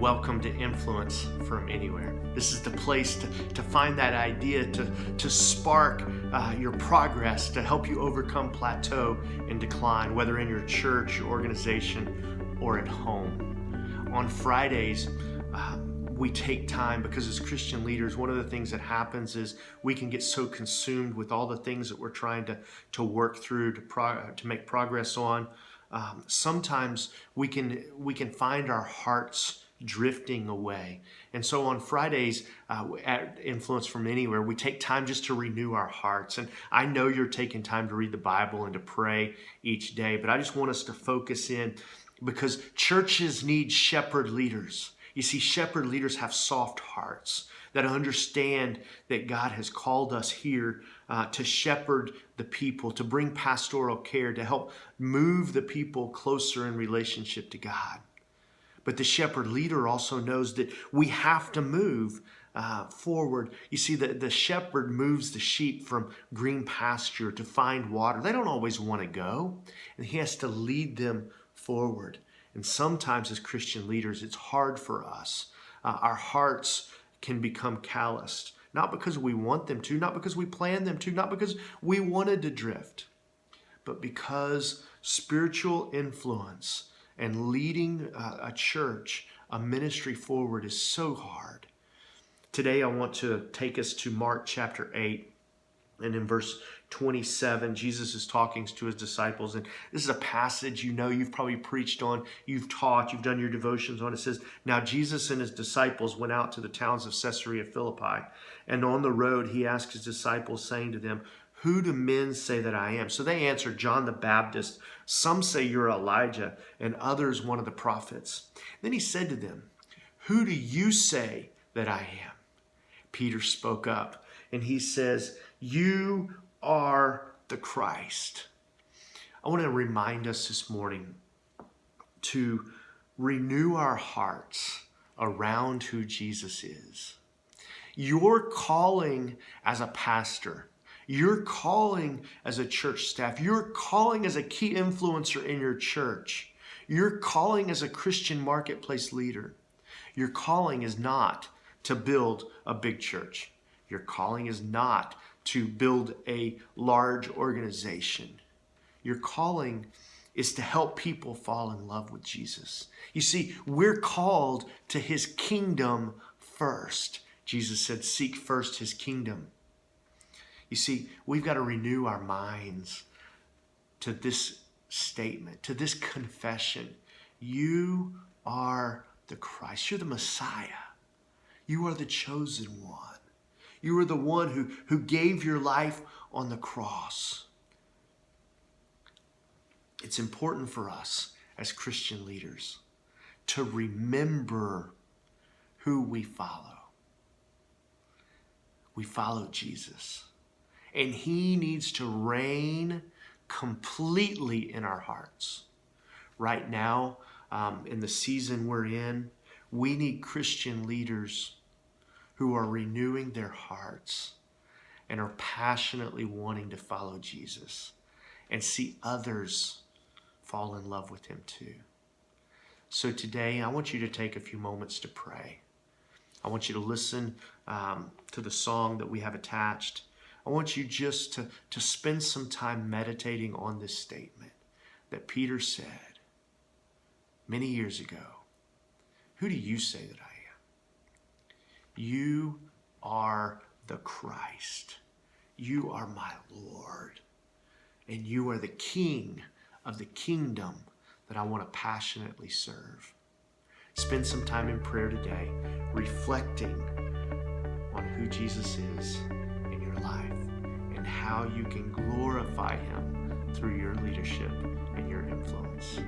welcome to Influence from Anywhere. This is the place to find that idea, to spark your progress, to help you overcome plateau and decline, whether in your church, your organization, or at home. On Fridays, we take time because as Christian leaders, one of the things that happens is we can get so consumed with all the things that we're trying to work through, to make progress on. Sometimes we can find our hearts drifting away. And so on Fridays at Influence from Anywhere, we take time just to renew our hearts. And I know you're taking time to read the Bible and to pray each day, but I just want us to focus in because churches need shepherd leaders. You see, shepherd leaders have soft hearts that understand that God has called us here to shepherd the people, to bring pastoral care, to help move the people closer in relationship to God. But the shepherd leader also knows that we have to move forward. You see, the shepherd moves the sheep from green pasture to find water. They don't always want to go, and he has to lead them forward. And sometimes as Christian leaders, it's hard for us. Our hearts can become calloused, not because we want them to, not because we plan them to, not because we wanted to drift, but because spiritual influence and leading a church, a ministry forward is so hard. Today, I want to take us to Mark chapter 8. And in verse 27, Jesus is talking to his disciples. And this is a passage you've probably preached on, you've taught, you've done your devotions on. It says, "Now Jesus and his disciples went out to the towns of Caesarea Philippi. And on the road, he asked his disciples, saying to them, 'Who do men say that I am?' So they answered, 'John the Baptist. Some say you're Elijah, and others one of the prophets.' Then he said to them, 'Who do you say that I am?' Peter spoke up, and he says, 'You are the Christ.'" I want to remind us this morning to renew our hearts around who Jesus is. Your calling as a pastor, your calling as a church staff, your calling as a key influencer in your church, your calling as a Christian marketplace leader, your calling is not to build a big church. Your calling is not to build a large organization. Your calling is to help people fall in love with Jesus. You see, we're called to his kingdom first. Jesus said, "Seek first his kingdom." You see, we've got to renew our minds to this statement, to this confession. You are the Christ. You're the Messiah. You are the chosen one. You are the one who gave your life on the cross. It's important for us as Christian leaders to remember who we follow. We follow Jesus, and he needs to reign completely in our hearts. Right now, in the season we're in, we need Christian leaders who are renewing their hearts and are passionately wanting to follow Jesus and see others fall in love with him too. So today, I want you to take a few moments to pray. I want you to listen to the song that we have attached. I want you just to spend some time meditating on this statement that Peter said many years ago. Who do you say that I am? You are the Christ. You are my Lord. And you are the King of the kingdom that I want to passionately serve. Spend some time in prayer today, reflecting on who Jesus is in your life and how you can glorify him through your leadership and your influence.